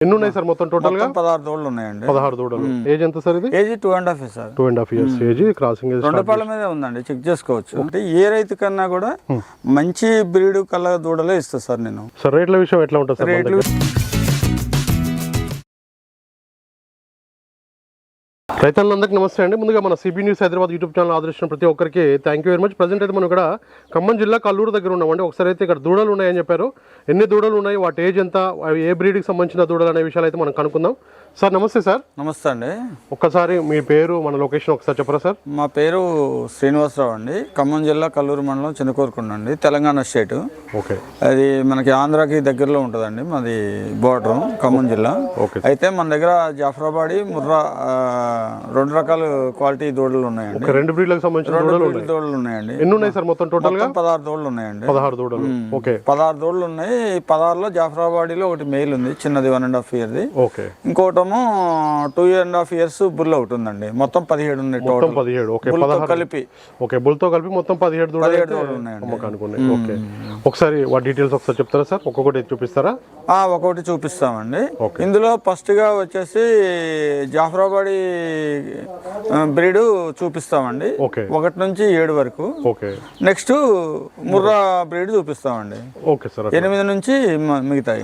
ఎన్ని ఉన్నాయి సార్ మొత్తం టోటల్ గా? 16 దూడలు ఉన్నాయండి. 16 దూడలు. ఏజ్ ఎంత సార్ ఇది? Age 2.5 years sir. 2.5 years age. Crossing age 2 పళ్ళ మీదే ఉందండి, చెక్ చేసుకోవచ్చు. అంటే ఏ రైతు కన్నా కూడా మంచి బ్రీడ్ కళ్ళ దూడలే ఇస్తా సార్ నేను. సార్ రేట్ల విషయం ఎట్లా ఉంటుంది సార్? రేట్లు రైతులందరికీ నమస్తే అండి. ముందుగా మన CB news Hyderabad YouTube channel ఆదరించిన ప్రతి ఒక్కరికి thank you very much. Present అయితే మనం ఇక్కడ ఖమ్మం జిల్లా కల్లూరు దగ్గర ఉన్నామండి. ఒకసారి అయితే ఇక్కడ దూడలు ఉన్నాయని చెప్పారు. ఎన్ని దూడలు ఉన్నాయి, వాటి ఏజ్ ఎంత, ఏ బ్రీడ్కి సంబంధించిన దూడలు అనే విషయాలు అయితే మనం కనుక్కుందాం. సార్ నమస్తే సార్. నమస్తే అండి. ఒక్కసారి మీ పేరు, మన లొకేషన్ ఒకసారి చెప్పరా సార్? మా పేరు శ్రీనివాసరావు అండి. ఖమ్మం జిల్లా కల్లూరు మండలం చిన్నకోరుకొండ అండి, తెలంగాణ స్టేట్. ఓకే. అది మనకి ఆంధ్రాకి దగ్గరలో ఉంటుందండి, మాది బోర్డర్ ఖమ్మం జిల్లా. ఓకే. అయితే మన దగ్గర జాఫరాబాడి, ముర్రా 2 రకాల క్వాలిటీ దూడలు ఉన్నాయండి. 2 బ్రీడ్లకు సంబంధించిన దూడలు ఉన్నాయండి. ఎన్ని ఉన్నాయి సార్ మొత్తం టోటల్ గా? 16 దూడలు ఉన్నాయండి. 16 దూడలు. ఓకే. 16 దూడలు ఉన్నాయి. 16లో జాఫరాబాడిలో ఒకటి మెయిల్ ఉంది, చిన్నది 1.5 ఇయర్ది. ఓకే. ఇంకోటము 2.5 ఇయర్స్ బుల్ ఒకటి ఉందండి. మొత్తం 17 ఉన్నాయి టోటల్. 17. ఓకే. కలిపి. ఓకే, బుల్తో కలిపి మొత్తం 17 దూడలు ఉన్నాయండి. ఓకే. ఒకసారి వాటి డీటెయిల్స్ ఒకసారి చెప్తారా సార్? ఒక్కొక్కటి చూపిస్తారా? ఒక్కొక్కటి చూపిస్తామండి. ఇందులో ఫస్ట్ గా వచ్చేసి జాఫరాబాడి బ్రీడ్ చూపిస్తామండి. 1 నుంచి 7 వరకు. ఓకే. నెక్స్ట్ ముర్రా బ్రీడ్ చూపిస్తామండి. Okay sir. 8 నుంచి మిగతాయి.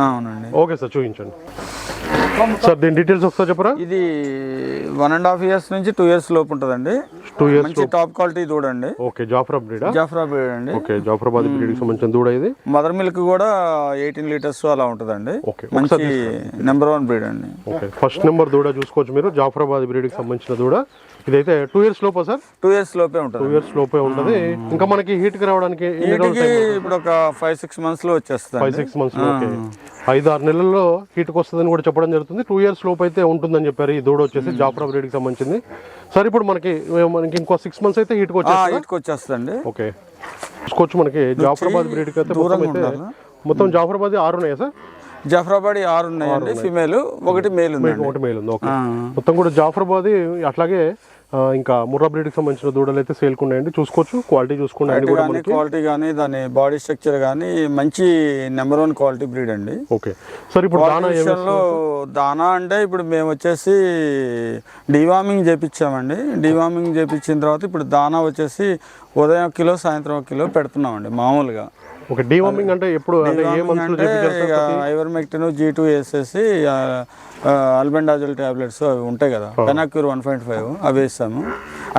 అవునండి. ఓకే సార్, చూపించండి సార్. దీని డీటెయిల్స్ ఒకసారి చెప్పరా? ఇది 1.5 ఇయర్స్ నుంచి 2 ఇయర్స్ లోపు ఉంటుందండి. 2 ఇయర్స్. మంచి టాప్ క్వాలిటీ దూడండి. ఓకే. జాఫరా బ్రీడ్ అండి. ఓకే. జాఫరాబాద్ బ్రీడ్ కి సంబంధించిన దూడ ఇది. మదర్ మిల్క్ కూడా 18 లీటర్స్ అలా ఉంటుందండి. ఓకే. మంచి నెంబర్ 1 బ్రీడ్ అండి. ఓకే. ఫస్ట్ నెంబర్ దూడ చూసుకోవచ్చు మీరు, జాఫరాబాద్ బ్రీడ్ కి సంబంధించిన దూడ. ఇదైతే 2 ఇయర్స్ లోపా సార్? 2 ఇయర్స్ లోపే ఉంటుంది. 2 ఇయర్స్ లోపే ఉంటుంది. ఇంకా మనకి హీట్ కి రావడానికి ఇప్పుడు ఒక 5-6 మంత్స్ లో వచ్చేస్తుంది. 5-6 మంత్స్ లో. ఓకే. 5-6 నెలల్లో హీట్ కి వస్తుందని కూడా చెప్పడం జరుగుతుంది. 2 ఇయర్స్ లోపు అయితే ఉంటుందని చెప్పారు. ఈ దూడ వచ్చేసి జాఫరా బ్రీడ్ కి సంబంధించింది. సార్ ఇప్పుడు మనకి ఇంకో 6 మంత్స్ అయితే హీట్ కి వచ్చేస్తుంది. ఓకే. చూసుకోవచ్చు మనకి జాఫరాబాద్ బ్రీడ్ కి అయితే మొత్తం జాఫరాబాద్ 6 ఉన్నాయా సార్? జాఫరాబాద్ 6 ఉన్నాయండి. ఫిమేల్, 1 మేల్ ఉంది. 1 మేల్ ఉంది. ఓకే. మొత్తం కూడా జాఫరాబాద్, అట్లాగే ఇంకా ముర్రా బ్రీడ్ కి సంబంధించిన దూడలు అయితే సేల్ ఉన్నాయండి. చూసుకోవచ్చు, క్వాలిటీ చూసుకోండి. క్వాలిటీ కానీ దాని బాడీ స్ట్రక్చర్ కానీ మంచి నెంబర్ 1 క్వాలిటీ బ్రీడ్ అండి. Okay sir. ఇప్పుడు దానా అంటే ఇప్పుడు మేము వచ్చేసి డివార్మింగ్ చేపించామండి. డివార్మింగ్ చేపించిన తర్వాత ఇప్పుడు దానా వచ్చేసి ఉదయం 1 కిలో, సాయంత్రం 1 కిలో పెడుతున్నామండి మామూలుగా. ఓకే. డివార్మింగ్ అంటే ఎప్పుడు, ఐవర్మెక్టిన్ G2 వేసేసి అల్బెండాజోల్ టాబ్లెట్స్ అవి ఉంటాయి కదా, పెనాక్యూర్ 1.5 అవి వేస్తాము.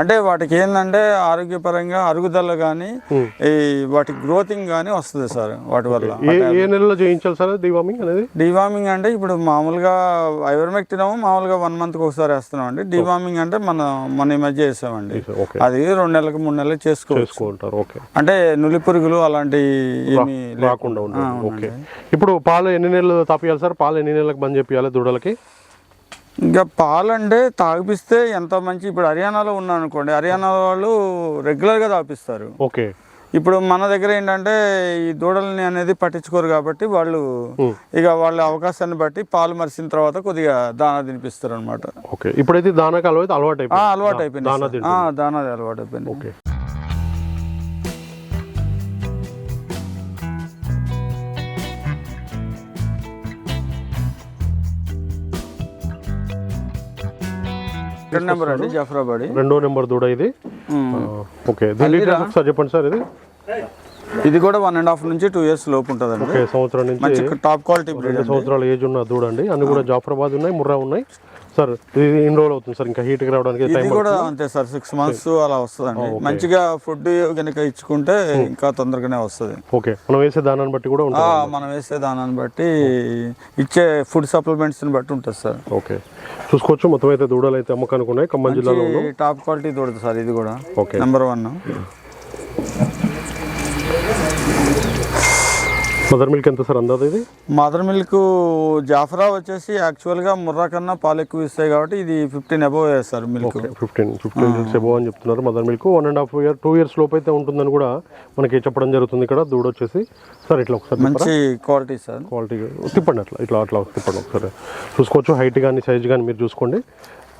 అంటే వాటికి ఏంటంటే ఆరోగ్యపరంగా అరుగుదల కానీ వాటి గ్రోతింగ్ కానీ వస్తుంది సార్. వాటి వల్ల ఏ నెలలో చేయించాలి సార్ డివార్మింగ్ అనేది? డివార్మింగ్ అంటే ఇప్పుడు మామూలుగా ఐవర్మెక్టిన్ మామూలుగా 1 మంత్కి ఒకసారి వేస్తున్నాం అండి. డివార్మింగ్ అంటే మన ఈ మధ్య వేసామండి. అది 2 నెలలకు 3 నెలలకు చేసుకుంటారు. అంటే నులి పురుగులు అలాంటి ఏమి రాకుండా ఉంటాయి. ఓకే. ఇప్పుడు పాలు ఎన్ని నెలలు తాపియాలి సార్? పాలు ఎన్ని నెలలకు బంద్ చేయాలి దూడలకి? ఇంకా పాలంటే తాగిపిస్తే ఎంత మంచి. ఇప్పుడు హర్యానాలో ఉన్నాను అనుకోండి, హర్యానా వాళ్ళు రెగ్యులర్గా తాపిస్తారు. ఓకే. ఇప్పుడు మన దగ్గర ఏంటంటే ఈ దూడల్ని అనేది పట్టించుకోరు కాబట్టి వాళ్ళు ఇక వాళ్ళ అవకాశాన్ని బట్టి పాలు మరిసిన తర్వాత కొద్దిగా దానా తినిపిస్తారు అనమాట. ఓకే. ఇప్పుడైతే దానాకి అలవాటు అయిపోయింది. దానా అలవాటు అయిపోయింది. ఓకే. నెంబర్ అండి జాఫరాబాడి 2వ నెంబర్ దూడ ఇది. ఓకే. ఒకసారి చెప్పండి సార్. ఇది కూడా 1.5 నుంచి 2 ఇయర్స్ లోపు ఉంటుందండి. ఓకే. సంవత్సరం నుంచి టాప్ క్వాలిటీ 2 సంవత్సరాల ఏజ్ ఉన్న దూడ అండి. అన్ని కూడా జాఫరాబాద్ ఉన్నాయి, ముర్రా ఉన్నాయి. సార్ ఇది ఎన్ని రోజులు అవుతుంది సార్ ఇంకా హీట్ కి రావడానికి? ఇది కూడా అంతే సార్, 6 మంత్స్ అలా వస్తుందండి. మంచిగా ఫుడ్ కనుక ఇచ్చుకుంటే ఇంకా తొందరగానే వస్తుంది. ఓకే. మనం వేసే దానాన్ని బట్టి కూడా ఉంటుంది. మనం వేసే దానాన్ని బట్టి ఇచ్చే ఫుడ్ సప్లిమెంట్స్ బట్టి ఉంటుంది సార్. ఓకే. చూసుకోవచ్చు, మొత్తం అయితే దూడలు అయితే అమ్మకానికి ఉన్నాయి ఖమ్మం జిల్లాలో. టాప్ క్వాలిటీ దూడ సార్ ఇది కూడా. ఓకే. నెంబర్ 1. మదర్ మిల్క్ ఎంత సార్ అందాది? ఇది మదర్ మిల్క్ జాఫరా వచ్చేసి యాక్చువల్గా ముర్రా కన్నా పాలు ఎక్కువ ఇస్తాయి కాబట్టి ఇది 15 అబోవ్ సార్ మిల్క్. 15 అబోవ్ అని చెప్తున్నారు. మదర్ మిల్క్ 1.5 ఇయర్ 2 ఇయర్స్ లోపు అయితే ఉంటుందని కూడా మనకి చెప్పడం జరుగుతుంది. ఇక్కడ దూడ వచ్చేసి సార్ ఇట్లా ఒకసారి మంచి క్వాలిటీ సార్. క్వాలిటీ తిప్పండి, అట్లా తిప్పండి ఒకసారి. చూసుకోవచ్చు హైట్ కానీ సైజ్ కానీ మీరు చూసుకోండి.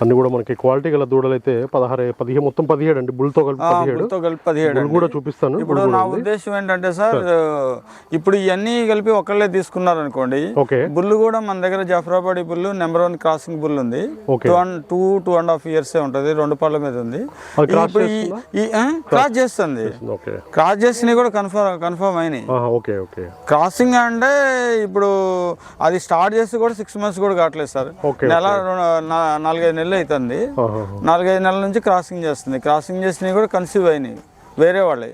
అన్ని కూడా మనకి క్వాలిటీ గల దూడలు అయితే 15 మొత్తం 17 అండి, బుల్తో కలిపి 17 బుల్ కూడా చూపిస్తాను. ఇప్పుడు నా ఉద్దేశం ఏంటంటే సార్, ఇప్పుడు ఇవన్నీ కలిపి ఒకళ్ళే తీసుకున్నారు అనుకోండి, ఓకే బుల్లు కూడా మన దగ్గర జాఫరాబాదీ బుల్లు నెంబర్ 1 క్రాసింగ్ బుల్ ఉంది. 2.5 years ఉంటుంది, 2 పళ్ళ మీద ఉంది. ఇప్పుడు క్రాస్ చేస్తుంది, క్రాస్ చేసినవి కూడా కన్ఫర్మ్ అయినాయి. క్రాసింగ్ అంటే ఇప్పుడు అది స్టార్ట్ చేసి కూడా 6 months కూడా కావట్లేదు సార్, నెల 4-5 నెలలు అవుతుంది. 4-5 నెలల నుంచి క్రాసింగ్ చేస్తుంది. క్రాసింగ్ చేసినవి కూడా కన్సీవ్ అయినాయి వేరే వాళ్ళే.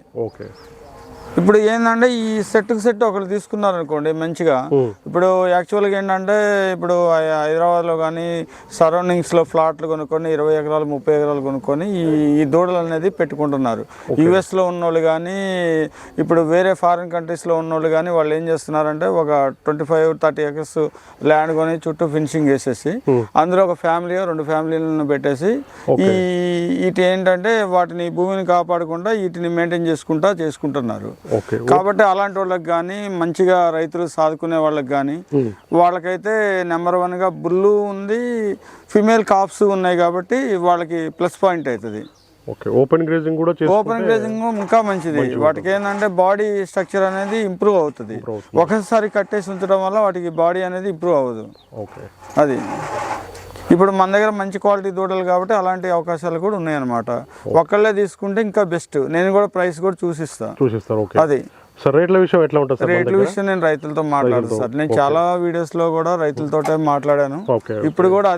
ఇప్పుడు ఏంటంటే ఈ సెట్ ఒకరు తీసుకున్నారు అనుకోండి మంచిగా. ఇప్పుడు యాక్చువల్గా ఏంటంటే ఇప్పుడు హైదరాబాద్లో కానీ సరౌండింగ్స్లో ఫ్లాట్లు కొనుక్కొని 20 ఎకరాలు 30 ఎకరాలు కొనుక్కొని ఈ దూడలు అనేది పెట్టుకుంటున్నారు. యూఎస్లో ఉన్నోళ్ళు కానీ ఇప్పుడు వేరే ఫారిన్ కంట్రీస్లో ఉన్నోళ్ళు కానీ వాళ్ళు ఏం చేస్తున్నారంటే ఒక 25-30 acres ల్యాండ్ కొని చుట్టూ ఫినిషింగ్ వేసేసి అందులో ఒక ఫ్యామిలీ 2 ఫ్యామిలీలను పెట్టేసి ఇటు ఏంటంటే వాటిని భూమిని కాపాడకుండా వీటిని మెయింటైన్ చేసుకుంటున్నారు. కాబట్టి అలాంటి వాళ్ళకి కానీ మంచిగా రైతులు సాదుకునే వాళ్ళకి కానీ వాళ్ళకైతే నెంబర్ 1గా బుల్లు ఉంది, ఫిమేల్ కాప్స్ ఉన్నాయి కాబట్టి వాళ్ళకి ప్లస్ పాయింట్ అవుతుంది. ఓపెన్ గ్రేజింగ్ కూడా ఇంకా మంచిది. వాటికి ఏంటంటే బాడీ స్ట్రక్చర్ అనేది ఇంప్రూవ్ అవుతుంది. ఒకసారి కట్టేసి ఉంచడం వల్ల వాటికి బాడీ అనేది ఇంప్రూవ్ అవ్వదు. అది ఇప్పుడు మన దగ్గర మంచి క్వాలిటీ దూడలు కాబట్టి అలాంటి అవకాశాలు కూడా ఉన్నాయన్నమాట. ఒకళ్ళే తీసుకుంటే ఇంకా బెస్ట్. నేను కూడా ప్రైస్ కూడా చూసిస్తాను. అది సార్ రేట్ల విషయం ఎట్లా ఉంటుంది సార్? రేట్ల విషయం నేను రైతులతో మాట్లాడతాను సార్. నేను చాలా వీడియోస్ లో కూడా రైతులతో మాట్లాడాను. ఇప్పుడు కూడా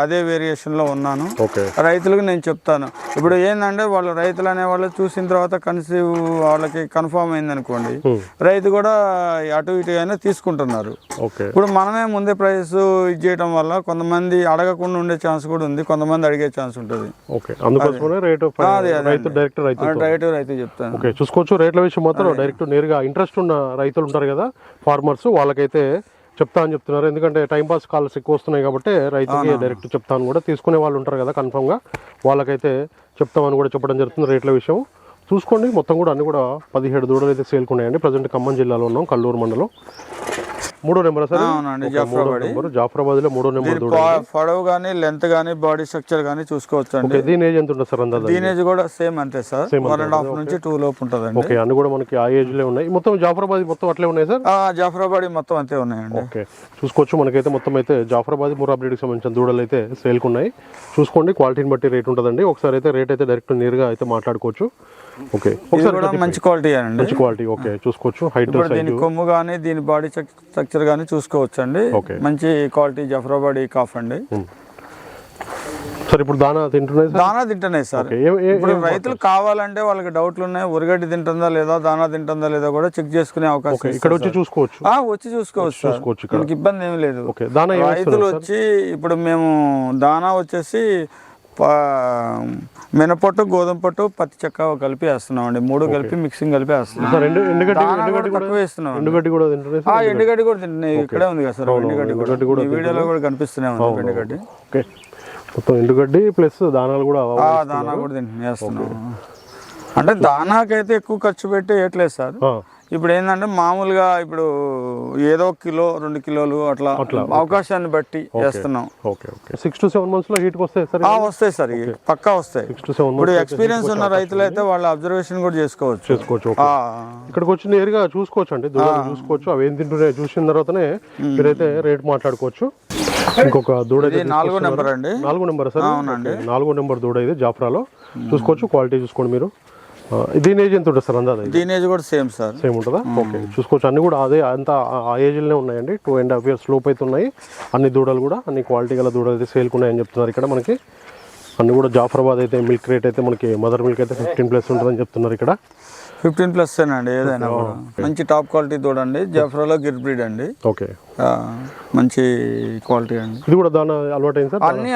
అదే వేరియేషన్ లో ఉన్నాను. రైతులకు నేను చెప్తాను. ఇప్పుడు ఏంటంటే వాళ్ళు రైతులు అనే వాళ్ళు చూసిన తర్వాత కన్సీవ్ వాళ్ళకి కన్ఫర్మ్ అయింది అనుకోండి, రైతు కూడా అటు ఇటు అయినా తీసుకుంటున్నారు. ఇప్పుడు మనమే ముందే ప్రైస్ ఇచ్చేయడం వల్ల కొంతమంది అడగకుండా ఉండే ఛాన్స్ కూడా ఉంది, కొంతమంది అడిగే ఛాన్స్ ఉంటుంది. రైతు చెప్తాను. చూసుకోవచ్చు రేట్ల విషయం మాత్రం డైరెక్ట్ నేరుగా ఇంట్రెస్ట్ ఉన్న రైతులు ఉంటారు కదా ఫార్మర్స్, వాళ్ళకైతే చెప్తా అని చెప్తున్నారు. ఎందుకంటే టైంపాస్ కాల్స్ ఎక్కువ వస్తున్నాయి కాబట్టి రైతుకి డైరెక్ట్ చెప్తాను కూడా. తీసుకునే వాళ్ళు ఉంటారు కదా కన్ఫర్మ్గా, వాళ్ళకైతే చెప్తామని కూడా చెప్పడం జరుగుతుంది. రేట్ల విషయం చూసుకోండి. మొత్తం కూడా అన్ని కూడా 17 దూడలు అయితే సేల్కున్నాయండి. ప్రజెంట్ ఖమ్మం జిల్లాలో ఉన్నాం, కల్లూరు మండలం. 3వ నెంబర్ సార్? జాఫరాబాద్ లో 3వ నెంబర్. పొడవు కానీ లెంత్ కానీ బాడీ స్ట్రక్చర్ కానీ చూసుకోవచ్చు అండి. దీని ఏజ్ ఎంత ఉంటుంది సార్? అందాజ దీని ఏజ్ కూడా సేమ్ అంతే సార్, 1.5 నుంచి 2 లోపు ఉంటుందండి. ఓకే, అన్ని కూడా మనకి ఆ ఏజ్ లో ఉన్నాయి. మొత్తం జాఫరాబాద్ మొత్తం అట్లే ఉన్నాయి సార్? జాఫరాబాద్ మొత్తం అంతే ఉన్నాయండి. ఓకే, చూసుకోవచ్చు. మనకైతే మొత్తం అయితే జాఫరాబాద్ ముర్రా బ్రీడ్కి సంబంధించిన దూడలు అయితే సేల్కున్నాయి. చూసుకోండి, క్వాలిటీని బట్టి రేట్ ఉంటుందండి. ఒకసారి అయితే రేట్ అయితే డైరెక్ట్ నేరుగా అయితే మాట్లాడుకోవచ్చు. ఓకే, మంచి క్వాలిటీ అండి, మంచి క్వాలిటీ. ఓకే, చూసుకోవచ్చు. హైట్, దీని కొమ్ము కానీ దీని బాడీ స్ట్రక్చర్ కానీ చూసుకోవచ్చు అండి. మంచి క్వాలిటీ జాఫరాబాదీ కాఫ్ అండి. సార్ ఇప్పుడు దానా తింటున్నాయి సార్. ఇప్పుడు రైతులు కావాలంటే వాళ్ళకి డౌట్లు ఉన్నాయి, ఉరగడ్డి తింటుందా లేదా దానా తింటుందా లేదా కూడా చెక్ చేసుకునే అవకాశం ఇక్కడ వచ్చి చూసుకోవచ్చు. సార్, ఇబ్బంది ఏమి లేదు. రైతులు వచ్చి ఇప్పుడు మేము దానా వచ్చేసి మినపొట్టు, గోధుమ పొట్టు, పత్తి చెక్క కలిపి వేస్తున్నాం అండి. 3 కలిపి మిక్సింగ్ కలిపి వేస్తున్నాం. ఎండుగడ్డి కూడా తింటున్నాయి. ఇక్కడే ఉంది కదా సార్ ఎండుగడ్డి కూడా, వీడియోలో కూడా కనిపిస్తూనే ఉంది ఎండుగడ్డి. మొత్తం ఎండుగడ్డి ప్లస్ దానాలు కూడా వేస్తున్నాం. అంటే దానాకైతే ఎక్కువ ఖర్చు పెట్టి వేయట్లేదు సార్. ఇప్పుడు ఏంటంటే మామూలుగా ఇప్పుడు ఏదో 1-2 కిలోలు అట్లా అవకాశాన్ని బట్టి వేస్తున్నాం. 6 to 7 months లో హీట్ వస్తాయి సార్, పక్కా వస్తాయి. ఇప్పుడు ఎక్స్పీరియన్స్ ఉన్న రైతులు అయితే వాళ్ళ అబ్జర్వేషన్ కూడా చేసుకోవచ్చు. ఇక్కడికి వచ్చి నేరుగా చూసుకోవచ్చు అండి, దూడలు చూసుకోవచ్చు. అవి ఏం తింటున్నాయి చూసిన తర్వాతనే మీరైతే రేట్ మాట్లాడుకోవచ్చు. ఇంకొక దూడ 4వ నెంబర్ అండి. 4వ నెంబర్ సార్? అవునండి, 4వ నెంబర్ దూడ ఇది జాఫ్రాలో. చూసుకోవచ్చు, క్వాలిటీ చూసుకోండి మీరు. దీని ఏజ్ ఎంత ఉంటుంది సార్? అందాజ దీని ఏజ్ కూడా సేమ్ సార్, సేమ్ ఉంటుందా? ఓకే, చూసుకోవచ్చు. అన్ని కూడా అదే అంత ఆ ఏజ్లోనే ఉన్నాయండి. 2.5 years లోపు అయితే ఉన్నాయి. అన్ని దూడలు కూడా అన్ని క్వాలిటీ గల దూడలు అయితే సేల్కున్నాయని చెప్తున్నారు ఇక్కడ మనకి. అన్ని కూడా జాఫరాబాద్ అయితే మిల్క్ రేట్ అయితే మనకి మదర్ మిల్క్ అయితే 15+ ఉంటుందని చెప్తున్నారు ఇక్కడ. 15+ అండి. ఏదైనా మంచి టాప్ క్వాలిటీ దూడండి. జాఫ్రాలో గిర్ బ్రీడ్ అండి. ఓకే, మంచి క్వాలిటీ అండి. ఇది కూడా దానా అలవాటైంది సార్? అన్ని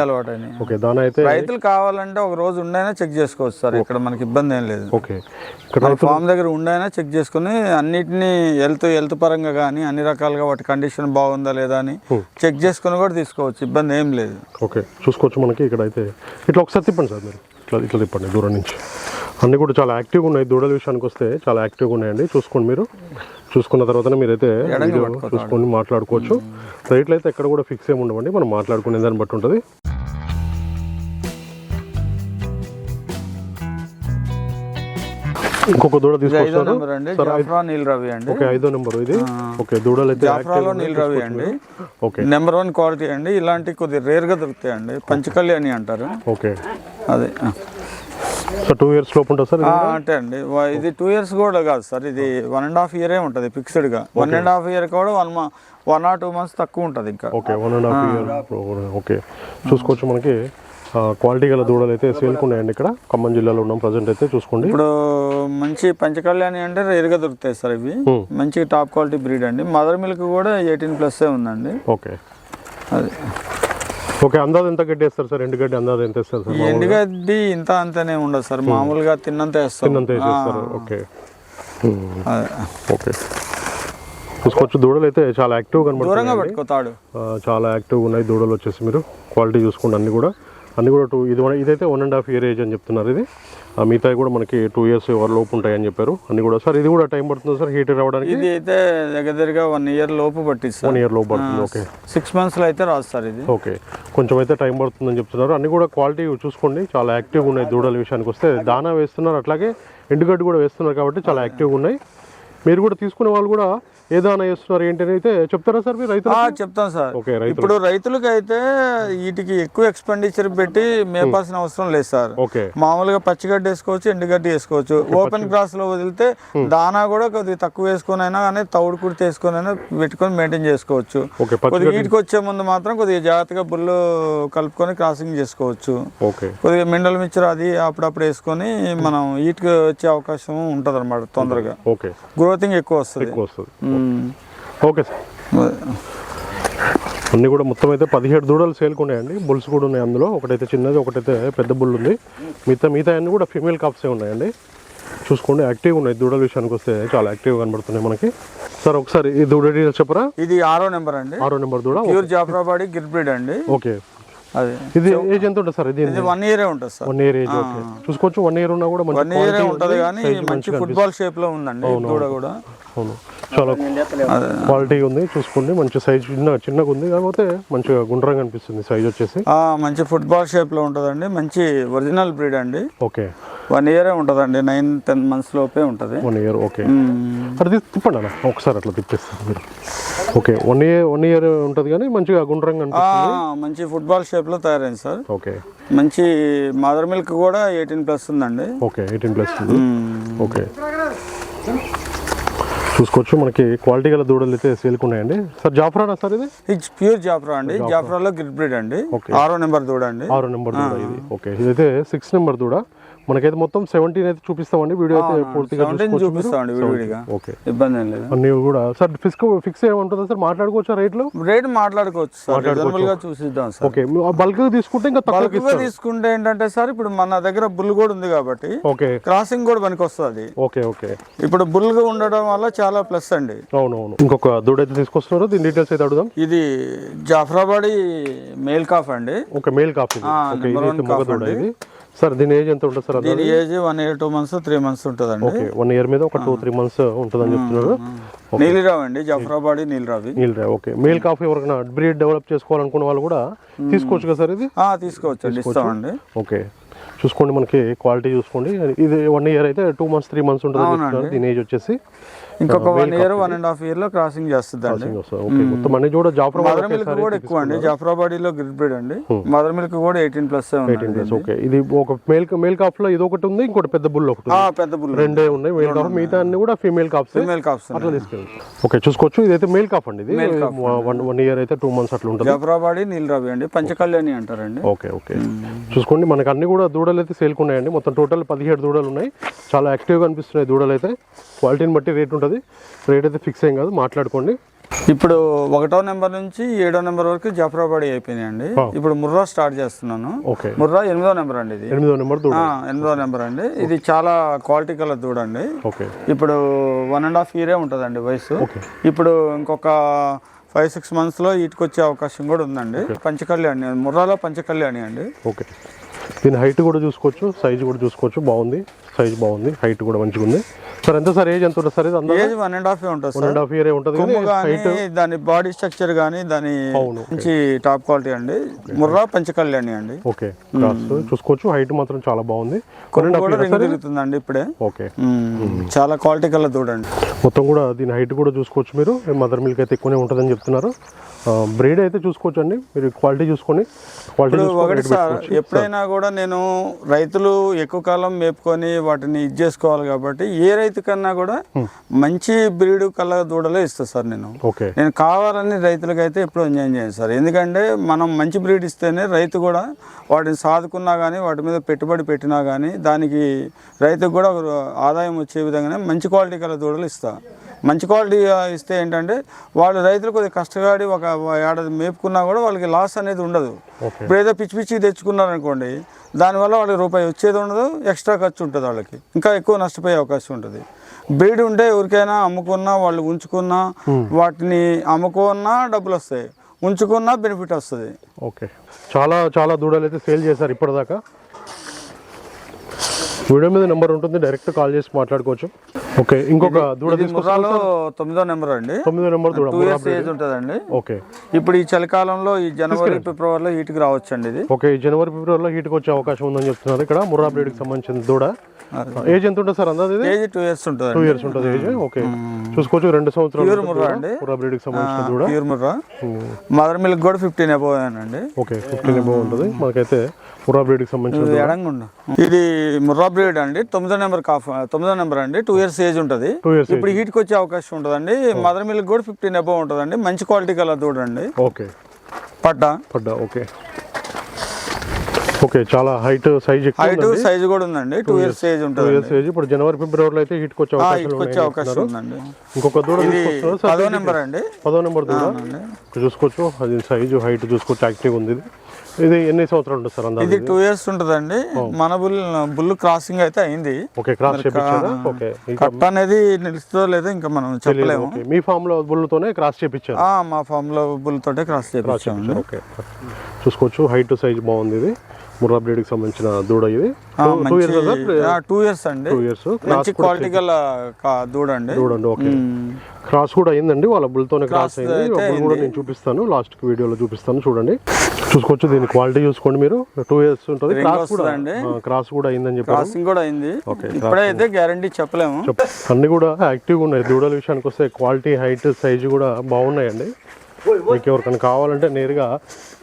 అలవాటైనాయి. ఓకే, దానా అయితే రైతులు కావాలంటే ఒక రోజు ఉండైనా చెక్ చేసుకోవచ్చు సార్. ఇక్కడ మనకి ఇబ్బంది ఏం లేదు. ఓకే, ఫామ్ దగ్గర ఉండైనా చెక్ చేసుకుని అన్నిటినీ హెల్త్ పరంగా కానీ అన్ని రకాలుగా వాటి కండిషన్ బాగుందా లేదా అని చెక్ చేసుకుని కూడా తీసుకోవచ్చు. ఇబ్బంది ఏం లేదు. ఓకే, చూసుకోవచ్చు. మనకి ఇక్కడ అయితే ఇట్లా ఒకసారి తిప్పండి సార్ మీరు, ఇట్లా తిప్పండి దూరం నుంచి. అన్నీ కూడా చాలా యాక్టివ్గా ఉన్నాయి. దూడల విషయానికి వస్తే చాలా యాక్టివ్గా ఉన్నాయండి. చూసుకోండి, మీరు చూసుకున్న తర్వాత మీరైతే వీడియో చూసుకొని మాట్లాడుకోవచ్చు. రేట్లు అయితే ఎక్కడ కూడా ఫిక్స్ ఏమి ఉండవండి, మనం మాట్లాడుకునే దాన్ని బట్టి ఉంటుంది. ఇంకొక దూడ తీసుకొస్తారు. ఓకే, 5వ నెంబర్ ఇది. ఓకే, దూడలు అయితే ఓకే, నెంబర్ 1 క్వాలిటీ అండి. ఇలాంటి కొద్దిగా రేర్ గా దొరుకుతాయి అండి. పంచకళ్యాణి అంటారు. ఓకే, అదే సో 2 years లోపు ఉంటుంది సార్ అంటే అండి. ఇది 2 years కూడా కాదు సార్, ఇది 1.5 year ఉంటుంది ఫిక్స్డ్ గా. 1.5 year కూడా 1 or 2 months తక్కువ ఉంటుంది ఇంకా. Okay, 1.5 year. ఓకే, చూసుకోవచ్చు. మనకి క్వాలిటీ గల దూడలు అయితే సేల్కున్నాయండి. ఇక్కడ ఖమ్మం జిల్లాలో ఉన్నాం ప్రజెంట్ అయితే. చూసుకోండి, ఇప్పుడు మంచి పంచకళ్యాణి అంటే రేరుగా దొరుకుతాయి సార్ ఇవి. మంచి టాప్ క్వాలిటీ బ్రీడ్ అండి. మదర్ మిల్క్ కూడా 18+ ఉందండి. ఓకే, అది ఓకే. అందాజు ఎంత గడ్డి వేస్తారు సార్? ఎండుగడ్డి అందాజు ఎంత వేస్తారు సార్? ఎండుగడ్డి ఇంత అంతనే ఉండదు సార్, మామూలుగా తిన్నంత వేసేస్తారు. ఓకే ఓకే, చూసుకోవచ్చు. దూడలు అయితే చాలా యాక్టివ్గా కనబడుతున్నాయి. చాలా యాక్టివ్గా ఉన్నాయి దూడలు వచ్చేసి. మీరు క్వాలిటీ చూసుకోండి. అన్ని కూడా ఇదైతే 1.5 year ఏజ్ అని చెప్తున్నారు. ఇది మిగతా కూడా మనకి 2 years లోపు ఉంటాయని చెప్పారు. అన్ని కూడా సార్ ఇది కూడా టైం పడుతుంది సార్ హీట్ రావడానికి? ఇది అయితే దగ్గరగా 1 year లోపు పట్టింది సార్. 1 year లోపు పడుతుంది. ఓకే, 6 months అయితే రాదు సార్ ఇది. ఓకే, కొంచెం అయితే టైం పడుతుందని చెప్తున్నారు. అన్ని కూడా క్వాలిటీ చూసుకోండి, చాలా యాక్టివ్గా ఉన్నాయి. దూడల విషయానికి వస్తే దానా వేస్తున్నారు, అట్లాగే ఎండుగడ్డి కూడా వేస్తున్నారు కాబట్టి చాలా యాక్టివ్గా ఉన్నాయి. మీరు కూడా తీసుకునే వాళ్ళు కూడా ఏ దానా వేస్తున్నారు ఏంటని అయితే చెప్తారా సార్ మీరు? రైతులు చెప్తాను సార్. ఓకే, ఇప్పుడు రైతులకి అయితే వీటికి ఎక్కువ ఎక్స్పెండిచర్ పెట్టి మేపాల్సిన అవసరం లేదు సార్. ఓకే, మామూలుగా పచ్చిగడ్డి వేసుకోవచ్చు, ఎండుగడ్డి వేసుకోవచ్చు. ఓపెన్ గ్రాస్ లో వదిలితే దానా కూడా కొద్దిగా తక్కువ వేసుకొని అయినా కానీ తౌడు కుడితే వేసుకొని అయినా పెట్టుకొని మెయింటైన్ చేసుకోవచ్చు. కొద్దిగా వీటికి వచ్చే ముందు మాత్రం కొద్దిగా జాగ్రత్తగా బుల్లు కలుపుకొని క్రాసింగ్ చేసుకోవచ్చు. కొద్దిగా మిండల్ మిక్చర్ అది అప్పుడప్పుడు వేసుకొని మనం వీటికి వచ్చే అవకాశం ఉంటుంది అనమాట. తొందరగా గ్రోతింగ్ ఎక్కువ వస్తుంది. ఓకే సార్, అన్నీ కూడా మొత్తం అయితే 17 దూడలు సేల్కున్నాయండి. బుల్స్ కూడా ఉన్నాయి అందులో. ఒకటైతే చిన్నది, ఒకటైతే పెద్ద బుల్ ఉంది. మిగతా అన్నీ కూడా ఫీమేల్ కాప్సే ఉన్నాయండి. చూసుకోండి, యాక్టివ్గా ఉన్నాయి. దూడల విషయానికి వస్తే చాలా యాక్టివ్గా కనబడుతున్నాయి మనకి. సార్ ఒకసారి ఈ దూడ డీటెయిల్స్ చెప్పరా? ఇది 6వ నెంబర్ అండి. 6వ నెంబర్ దూడ, ప్యూర్ జాఫ్రాబాడీ గిర్ బ్రీడ్ అండి. ఓకే, ఇది ఏజ్ ఎంత ఉంటుంది సార్? ఇది 1 year ఉంటుంది సార్. 1 year age. ఓకే, చూసుకోవచ్చు. 1 year ఉన్నా కూడా 1 year ఉంటుంది కానీ మంచి ఫుట్బాల్ షేప్ లో ఉందండి దూడ కూడా. అవును, చాలా క్వాలిటీ ఉంది. చూసుకోండి, మంచి సైజ్ చిన్నగా ఉంది, కాకపోతే మంచిగా గుండ్రంగా అనిపిస్తుంది సైజ్ వచ్చేసి. మంచి ఫుట్బాల్ షేప్ లో ఉంటుందండి. మంచి ఒరిజినల్ బ్రీడ్ అండి. ఓకే, 1 year ఉంటుందండి. 9-10 months లోపే ఉంటుంది. 1 year. ఓకే, అది తిప్పండి అన్న ఒకసారి, అట్లా తిప్పేస్తారు మీరు. ఓకే, 1 year ఉంటుంది కానీ మంచిగా గుండ్రంగా అనిపిస్తుంది. మంచి ఫుట్బాల్ షేప్ లో తయారైంది సార్. ఓకే, మంచి మదర్ మిల్క్ కూడా 18+ ఉందండి. ఓకే, 18+ ఉంది. ఓకే, చూసుకోవచ్చు. మనకి క్వాలిటీ గల దూడలు అయితే సేల్కున్నాయండి. సార్ జాఫ్రానా సార్? ఇది ప్యూర్ జాఫ్రా అండి. జాఫ్రాలో గిర్ బ్రీడ్ అండి. 6వ నెంబర్ దూడ అండి. 6వ నెంబర్ దూడ ఇది. ఓకే, ఇదైతే 6 నెంబర్ దూడ. మనకైతే మొత్తం 17 అయితే చూపిస్తామండి. వీడియో అయితే పూర్తిగా చూపిస్తామండి. ఓకే, ఇబ్బంది ఏం లేదు. అన్ని కూడా సార్ ఫిక్స్ ఏమంటుందా సార్? మాట్లాడుకోవచ్చా రేట్లు? రేట్ మాట్లాడుకోవచ్చు సార్, గా చూసిద్దాం సార్. ఓకే, బల్క్ తీసుకుంటే ఇంకా తక్కువ తీసుకుంటే ఏంటంటే సార్, ఇప్పుడు మన దగ్గర బుల్ కూడా ఉంది కాబట్టి ఓకే క్రాసింగ్ కూడా పనికి వస్తుంది. ఓకే ఓకే, ఇప్పుడు బుల్ గా ఉండడం వల్ల చాలా ప్లస్ అండి. అవునవును. ఇంకొక దూడ అయితే తీసుకొస్తున్నారు, దీని డీటెయిల్స్ అయితే అడుగుదాం. ఇది జాఫ్రాబాడీ మేల్ కాఫ్ అండి. Okay, male calf. మగ దూడ ఇది. సార్ దీని ఏజ్ ఎంత ఉంటుంది సార్? దీని ఏజ్ 1 year 2 months 3 months ఉంటుందండి. ఓకే, 1 year మీద ఒక 2-3 months ఉంటుందని చెప్తున్నారు. నీలిరావు అండి, జాఫ్రాబాడీ నీలిరావి. ఓకే, మేల్ కాఫ్ ఎవరికైనా బ్రీడ్ డెవలప్ చేసుకోవాలనుకున్న వాళ్ళు కూడా తీసుకోవచ్చు కదా సార్? ఇది తీసుకోవచ్చు అండి, ఇస్తామండి. ఓకే, చూసుకోండి, మనకి క్వాలిటీ చూసుకోండి. ఇది 1 year అయితే 2 months 3 months ఉంటుంది. దీని ఏజ్ వచ్చేసి ఇంకొక 1 year 1.5 year లో క్రాసింగ్ చేస్తుంది అండి. మొత్తం అన్ని కూడా మదర్ మిల్క్ కూడా ఎక్కువ అండి. జాఫ్రాబాడీలో గిర్ బ్రీడ్ అండి. మదర్ మిల్క్ కూడా 18+. ఓకే, ఇది ఒక మేల్ కాఫ్ లో ఇది ఒకటి ఉంది, ఇంకోటి పెద్ద బుల్ ఒకటి. పెద్ద బుల్ రెండే ఉన్నాయి మేల్ కాఫ్, మిగతా అన్ని కూడా ఫీమేల్ కాఫ్స్. అట్లా తీసుకెళ్ళి. ఓకే, చూసుకోవచ్చు. ఇదైతే మేల్ కాఫ్ అండి. ఇది 1 year అయితే 2 months అట్లా ఉంటుంది. జాఫ్రాబాడీ నీలిరావి అండి, పంచకళ్యాణి అంటారండి. ఓకే ఓకే, చూసుకోండి. మనకి అన్ని కూడా దూడలు అయితే సేల్కున్నాయండి. మొత్తం టోటల్ 17 దూడలు ఉన్నాయి. చాలా యాక్టివ్గా అనిపిస్తున్నాయి దూడలు అయితే. క్వాలిటీని బట్టి రేట్ ఉంటుంది. రేట్ అయితే ఫిక్స్ ఏం కాదు, మాట్లాడుకోండి. ఇప్పుడు 1వ నెంబర్ నుంచి 7వ నెంబర్ వరకు జాఫ్రాబాడీ అయిపోయినాయండి. ఇప్పుడు ముర్రా స్టార్ట్ చేస్తున్నాను. ముర్రా 8వ నెంబర్ అండి. ఇది 8వ నెంబర్ దూడ. 8వ నెంబర్ అండి. ఇది చాలా క్వాలిటీ కలర్ దూడ అండి. ఇప్పుడు 1.5 year ఉంటుందండి వయసు. ఇప్పుడు ఇంకొక 5-6 months లో వీటికి వచ్చే అవకాశం కూడా ఉందండి. పంచకళ్యాణి, ముర్రాలో పంచకళ్యాణి అండి. ఓకే, దీని హైట్ కూడా చూసుకోవచ్చు, సైజ్ కూడా చూసుకోవచ్చు. బాగుంది సైజ్ బాగుంది, హైట్ కూడా మంచిగా ఉంది. సార్ ఎంత సార్ ఏజ్ ఎంత ఉంటుంది సార్? ఇది ఏజ్ 1.5 ఉంటుంది సార్. 1.5 ఇయర్ ఉంటుంది. కొమ్ము కానీ దాని బాడీ స్ట్రక్చర్ కానీ దాని మంచి టాప్ క్వాలిటీ అండి. ముర్రా పంచకళ్యాణి అండి. ఓకే, చూసుకోవచ్చు. హైట్ మాత్రం చాలా బాగుంది. కూడా రింగ్ తిరుగుతుందండి ఇప్పుడే. ఓకే, చాలా క్వాలిటీ కల్లా చూడండి. మొత్తం కూడా దీని హైట్ కూడా చూసుకోవచ్చు మీరు. మదర్ మిల్క్ అయితే ఎక్కువనే ఉంటుందని చెప్తున్నారు. బ్రీడ్ అయితే చూసుకోవచ్చు అండి మీరు. క్వాలిటీ చూసుకొని ఒకటి సార్, ఎప్పుడైనా కూడా నేను రైతులు ఎక్కువ కాలం మేపుకొని వాటిని ఇది చేసుకోవాలి కాబట్టి ఏ రైతు కన్నా కూడా మంచి బ్రీడ్ కల్లా దూడలే ఇస్తా సార్ నేను. నేను కావాలని రైతులకు అయితే ఎప్పుడు ఎంజాయ్ చేయను సార్. ఎందుకంటే మనం మంచి బ్రీడ్ ఇస్తేనే రైతు కూడా వాటిని సాదుకున్నా కానీ వాటి మీద పెట్టుబడి పెట్టినా కానీ దానికి రైతుకు కూడా ఆదాయం వచ్చే విధంగానే మంచి క్వాలిటీ కల్లా దూడలు ఇస్తా. మంచి క్వాలిటీ ఇస్తే ఏంటంటే వాళ్ళు రైతులు కొద్దిగా కష్టపడి ఒక ఏడాది మేపుకున్నా కూడా వాళ్ళకి లాస్ అనేది ఉండదు. ఇప్పుడు ఏదో పిచ్చి పిచ్చి తెచ్చుకున్నారనుకోండి, దానివల్ల వాళ్ళకి రూపాయి వచ్చేది ఉండదు, ఎక్స్ట్రా ఖర్చు ఉంటుంది, వాళ్ళకి ఇంకా ఎక్కువ నష్టపోయే అవకాశం ఉంటుంది. బ్రీడ్ ఉంటే ఎవరికైనా అమ్ముకున్నా వాళ్ళు ఉంచుకున్నా వాటిని అమ్ముకున్నా డబ్బులు వస్తాయి, ఉంచుకున్నా బెనిఫిట్ వస్తుంది. ఓకే, చాలా చాలా దూడలు అయితే సేల్ చేశారు ఇప్పటిదాకా. వీడియో మీద నెంబర్ ఉంటుంది, డైరెక్ట్ కాల్ చేసి మాట్లాడుకోవచ్చు. ఓకే, ఇంకొక దూడ తీసుకొస్తాను. 9వ నెంబర్ అండి. 9వ నెంబర్ దూడ 2 years ఏజ్ ఉంటుందండి. ఓకే, ఇప్పుడు ఈ చలికాలంలో ఈ జనవరి ఫిబ్రవరిలో హీట్కి రావచ్చు అండి ఇది. ఓకే, ఈ జనవరి ఫిబ్రవరిలో హీట్కి వచ్చే అవకాశం ఉందని చెప్తున్నారు. ఇక్కడ ముర్రా బ్రీడ్కి సంబంధించిన దూడ. ఏజ్ ఎంత ఉంటుంది సార్ అందాది? ఏజ్ 2 years ఉంటుంది. 2 years ఉంటుంది ఏజ్. ఓకే, చూసుకోవచ్చు. 2 సంవత్సరాలు ముర్రా బ్రీడ్కి సంబంధించిన దూడ. ప్యూర్ ముర్రా. మదర్ మిల్క్ కూడా 15 above అండి. ఓకే, 15 above ఉంటుంది. మనకైతే ముర్రా బ్రీడ్కి సంబంధించిన ఇది ముర్రా బ్రీడ్ అండి. 9వ నెంబర్ అండి. 2 years ఏజ్ ఉంటుంది. ఇప్పుడు హీట్కి వచ్చే అవకాశం ఉంటుందండి. మదర్ మిల్క్ కూడా 15 above ఉంటుందండి. మంచి క్వాలిటీ కలర్ చూడండి. ఓకే, పడ్డా. ఓకే ఓకే, చాలా హైట్ సైజ్ కూడా ఉందండి. 2 years ఏజ్ ఉంటుంది. 2 years ఏజ్. ఇప్పుడు జనవరి ఫిబ్రవరిలో అయితే హీట్కి వచ్చే అవకాశం ఉందండి. ఇంకొక దూడ 10వ నెంబర్ అండి. 10వ నెంబర్ దూడ చూసుకోవచ్చు. అది సైజు హైట్ చూసుకోవచ్చు, యాక్టివ్ ఉంది. ఇది ఎన్ని సంవత్సరాలు ఉంటుంది సార్ అందాజు? ఇది 2 years ఉంటుందండి. మన బుల్ క్రాసింగ్ అయితే అయింది. ఓకే, క్రాస్ చేపించారా? ఓకే, కట్ అనేది నిలుస్తుందో లేదో ఇంకా మనం చెప్పలేము. మీ ఫామ్ లో బుల్ తోనే క్రాస్ చేపించారు? మా ఫామ్ లో బుల్ తోటే క్రాస్ చేపించాము. ఓకే, చూసుకోవచ్చు. హైట్ సైజ్ బాగుంది. ఇది ముర్రా బ్రీడ్ కి సంబంధించిన దూడ. ఇది 2 years అండి. 2 years మంచి క్వాలిటీ గల దూడ అండి. ఓకే, క్రాస్ కూడా అయిందండి. వాళ్ళ బుల్ తోనే క్రాస్ అయింది. బుల్ కూడా నేను చూపిస్తాను, లాస్ట్ వీడియోలో చూపిస్తాను, చూడండి. చూసుకోవచ్చు. దీని క్వాలిటీ చూసుకోండి మీరు. 2 years ఉంటుంది. క్రాస్ కూడా అయిందని చెప్పి క్రాసింగ్ కూడా అయింది. ఇప్పుడైతే గ్యారంటీ చెప్పలేము. అన్ని కూడా యాక్టివ్గా ఉన్నాయి. దూడల విషయానికి వస్తే క్వాలిటీ, హైట్, సైజు కూడా బాగున్నాయండి. మీకు ఎవరికైనా కావాలంటే నేరుగా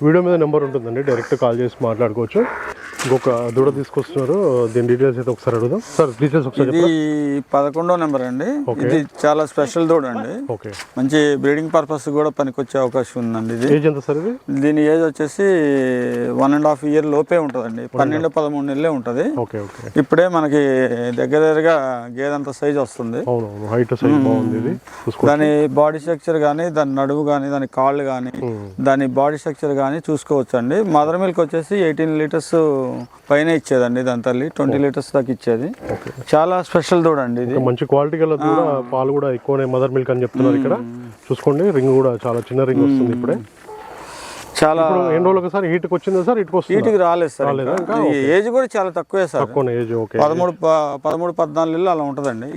వీడియో మీద నెంబర్ ఉంటుందండి, డైరెక్ట్ కాల్ చేసి మాట్లాడుకోవచ్చు. ఇంకొక దూడ తీసుకొస్తున్నారు. దీని డీటెయిల్స్ అయితే ఒకసారి అడుగుదాం. సార్ డీటెయిల్స్ ఒకసారి. ఇది 11వ నెంబర్ అండి. ఇది చాలా స్పెషల్ దూడ అండి. ఓకే, మంచి బ్రీడింగ్ పర్పస్ కూడా పనికొచ్చే అవకాశం ఉందండి. ఇది ఏజ్ ఎంత సార్? ఇది దీని ఏజ్ వచ్చేసి 1.5 year లోపే ఉంటుందండి. 12-13 నెలలే ఉంటుంది. ఓకే ఓకే, ఇప్పుడే మనకి దగ్గరగా గేదంత సైజ్ వస్తుంది. అవునవును, హైట్ సైజ్ బాగుంది. ఇది దాని బాడీ స్ట్రక్చర్ కానీ, దాని నడుము కానీ, దాని కాళ్ళు కానీ, దాని బాడీ స్ట్రక్చర్ కానీ చూసుకోవచ్చు అండి. మదర్ మిల్క్ వచ్చేసి 18 liters పైన ఇచ్చేదండి. దాని తల్లి 20 liters దాకా ఇచ్చేది. చాలా స్పెషల్ దూడ అండి. ఇది మంచి క్వాలిటీ గల దూడ. పాలు కూడా ఎక్కువనే మదర్ మిల్క్ అని చెప్తున్నారు. ఇక్కడ చూసుకోండి. రింగ్ కూడా చాలా చిన్న రింగ్ వస్తుంది. ఇప్పుడే చాలా ఎన్ని రోజులకు సార్ హీట్కి వచ్చిందా సార్? హీట్కి రాలేదు సార్. ఏజ్ కూడా చాలా తక్కువే సార్. 13-14 నెలలు అలా ఉంటుందండి.